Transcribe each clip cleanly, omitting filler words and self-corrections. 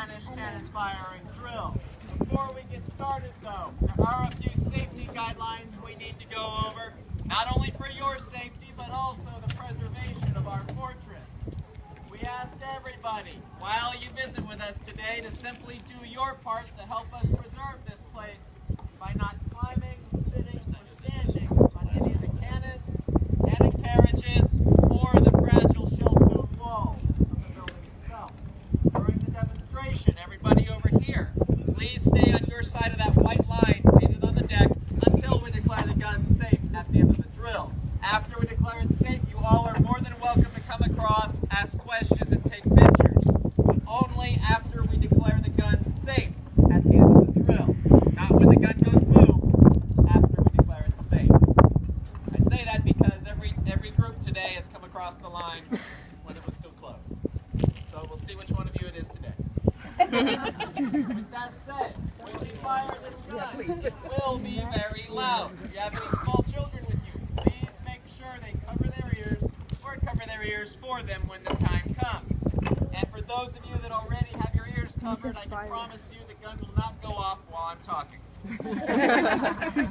Spanish cannon firing drill. Before we get started though, there are a few safety guidelines we need to go over, not only for your safety, but also the preservation of our fortress. We asked everybody, while you visit with us today, to simply do your part to help us preserve this place by not climbing, sitting, or standing on any of the cannons, cannon carriages, or the fragile shellstone walls of the building itself. During the demonstration, everybody over here, please stay on your side of that white line painted on the deck until we declare the gun safe at the end of the drill. After we declare it safe, you all are more than welcome to come across, ask questions, and take pictures. But only after we declare the gun safe at the end of the drill. Not when the gun goes boom, after we declare it safe. I say that because every group today has come across the line when it was still closed. So we'll see which one of you it is today. With that said, when we fire this gun, it will be very loud. If you have any small children with you, please make sure they cover their ears or cover their ears for them when the time comes. And for those of you that already have your ears covered, I can promise you the gun will not go off while I'm talking.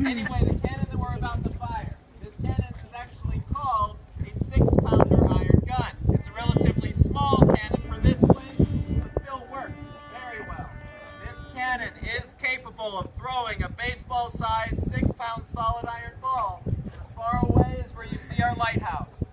Anyway, the cannon that we're about to fire, this cannon is actually called a 6-pounder iron gun. It's a relatively small cannon for this place, but still works very well. This cannon is capable of throwing a baseball-sized 6-pound solid iron ball as far away as where you see our lighthouse.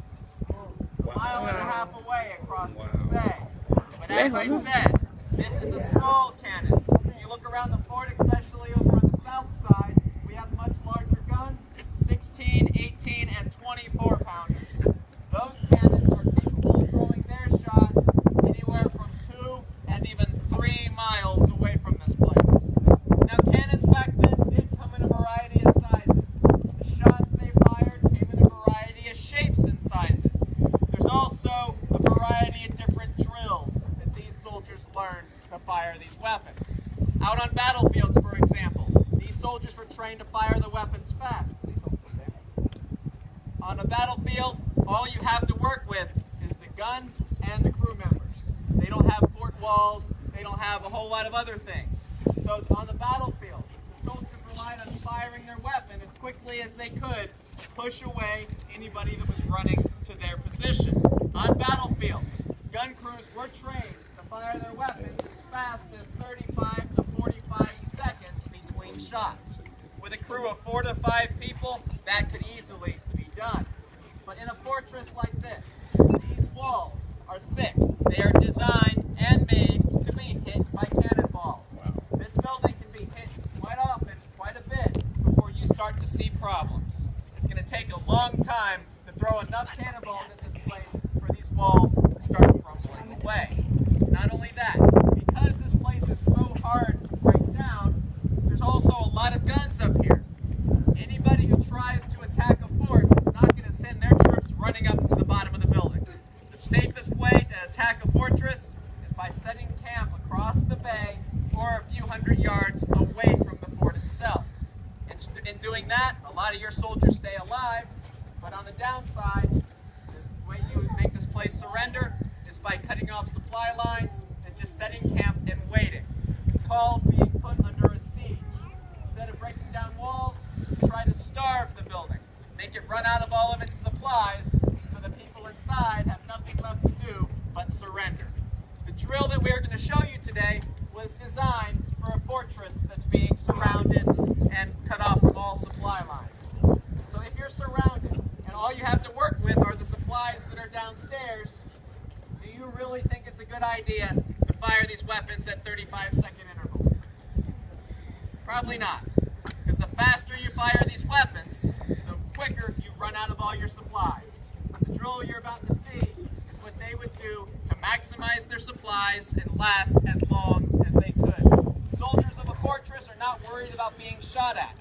A mile and a half away across this bay. But as I said, this is a small cannon. If you look around the fort, especially over on the south side, we have much larger guns, 16, 18, and 24 pounders. Those cannons are capable of throwing their shots anywhere from 2 and even 3 miles away from this place. Now, cannons back then did come in a variety of sizes. The shots they fired came in a variety of shapes and sizes. There's also a variety of different drills that these soldiers learned to fire these weapons. Out on battlefields, for example, these soldiers were trained to fire the weapons fast. Please don't sit there. On a battlefield, all you have to work with is the gun and the crew members. They don't have fort walls, they don't have a whole lot of other things. So on the battlefield, the soldiers relied on firing their weapon as quickly as they could to push away anybody that was running to their position. On battlefields, gun crews were trained to fire their weapons as fast as 35 to 45 seconds between shots. With a crew of 4 to 5 people, that could easily be done. But in a fortress like this, these walls are thick. They are designed and made to be hit by cannonballs. This building can be hit quite often, quite a bit, before you start to see problems. It's going to take a long time to throw enough cannonballs at this place for these walls to start crumbling away. Not only that, because this place is so hard to break down, there's also a lot of guns up here. Anybody who tries to attack a fort is not going to send their troops running up to the bottom of the building. The safest way to attack a fortress is by setting camp across the bay or a few hundred yards away from the fort itself. In doing that, a lot of your soldiers stay alive, but on the downside, the way you would make this place surrender is by cutting off supply lines and just setting camp and waiting. It's called being put under a siege. Instead of breaking down walls, you try to starve the building, make it run out of all of its supplies so the people inside have nothing left to do but surrender. The drill that we're going to show you today was designed for a fortress that's being surrounded and cut off from all supply lines. So if you're surrounded and all you have to work with are the supplies that are downstairs, do you really think it's a good idea to fire these weapons at 35-second intervals? Probably not. Because the faster you fire these weapons, the quicker you run out of all your supplies. The drill you're about to see is what they would do to maximize their supplies and last as long as they could. Soldiers of a fortress are not worried about being shot at.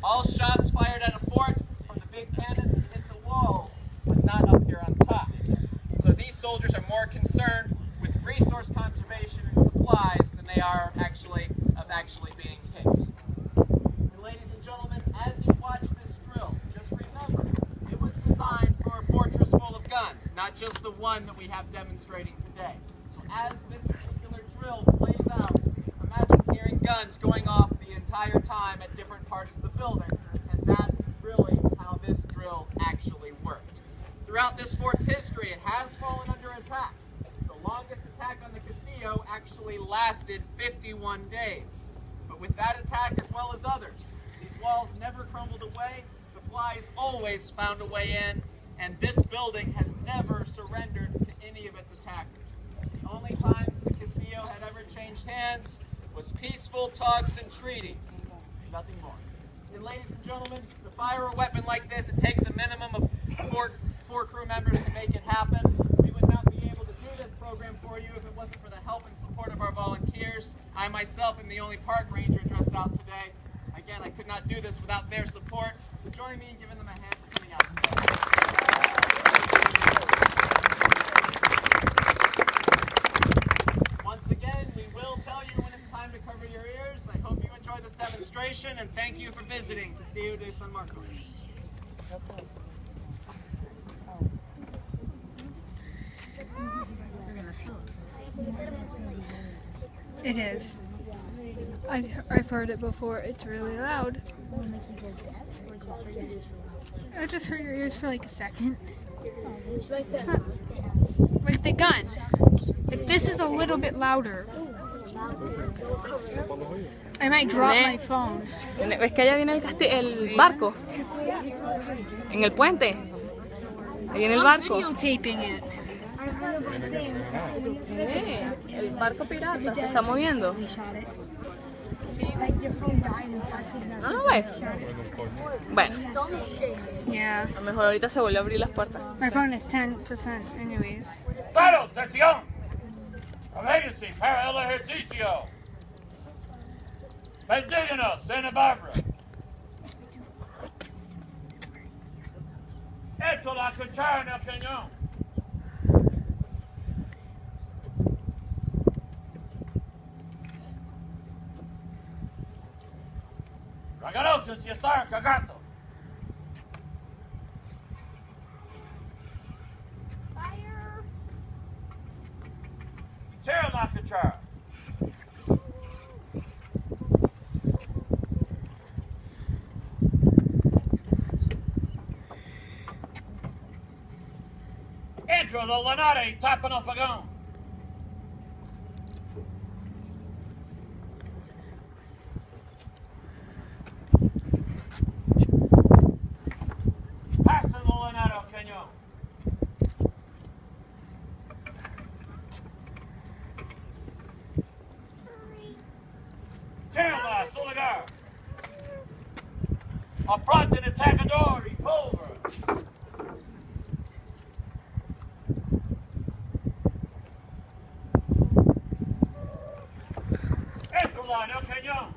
All shots fired at a fort from the big cannons hit the walls, but not up here on top. So these soldiers are more concerned with resource conservation and supplies than they are of actually being hit. And ladies and gentlemen, as you watch this drill, just remember, it was designed for a fortress full of guns, not just the one that we have demonstrating today. So as this particular drill plays out, guns going off the entire time at different parts of the building, and that's really how this drill actually worked. Throughout this fort's history, it has fallen under attack. The longest attack on the Castillo actually lasted 51 days. But with that attack as well as others, these walls never crumbled away, supplies always found a way in, and this building has never surrendered to any of its attackers. The only times the Castillo had ever changed hands was peaceful talks and treaties. Nothing more. And ladies and gentlemen, to fire a weapon like this, it takes a minimum of four crew members to make it happen. We would not be able to do this program for you if it wasn't for the help and support of our volunteers. I myself am the only park ranger dressed out today. Again, I could not do this without their support, so join me in giving them a hand for coming out today. Once again, we will tell you when it's time to cover your ears. I hope you enjoy this demonstration, and thank you for visiting Castillo De San Marcos. It is. I've heard it before. It's really loud. I just hurt your ears for like a second. It's not like the gun. Like this is a little bit louder. I might drop my phone. ¿Ves que allá viene el barco? En el puente. Ahí viene el barco. I'm videotaping it. Sí, el barco pirata se está moviendo. ¿No lo ves? Bueno, Yeah. a lo mejor ahorita se vuelve a abrir las puertas. My phone is 10% anyways. Paros, atención. From agency para el ejercicio. Bendiciones, Santa Barbara. Esto la cuchara en el cañón. Reconozcan si están cagando. Fire! Tira la cuchara. Entro del Lanare y tapan el fogón. Pasen el Lanare al cañón. Tira su lugar. Apronten el atacador y pólvora. En el cañón.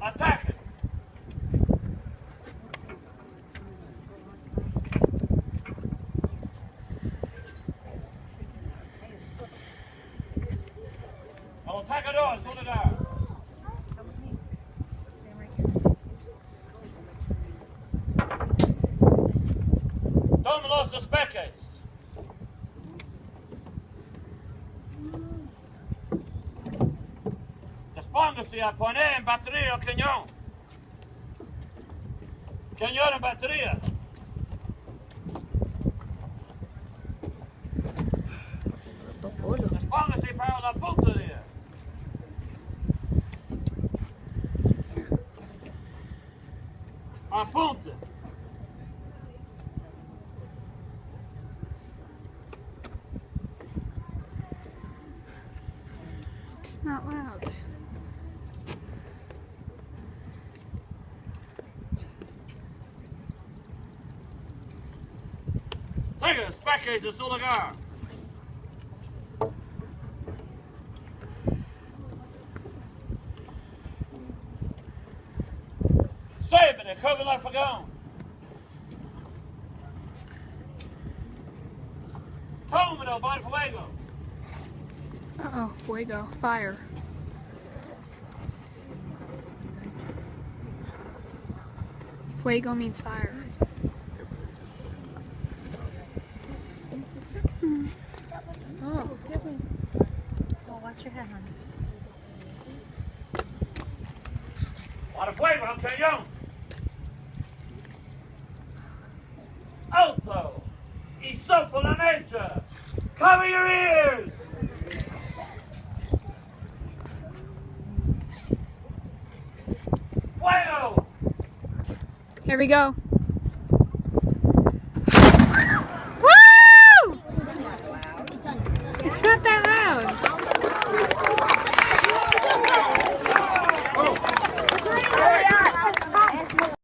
Ataquen. El atacador a su lugar. Tomen los despejes. Dispóngase a poner en batería el cañón. Cañón en batería. Dispóngase para la puntería. Apunte. It's not loud. Siga, despejes de su lugar. Saiban el cover el fogón. Tomen el buen fuego. Uh-oh, fuego, fire. Fuego means fire. Oh, excuse me. Oh, watch your head, honey. Para fuego, cañón. Alto. Y sopla la nature. Cover your ears. Fuego. Here we go.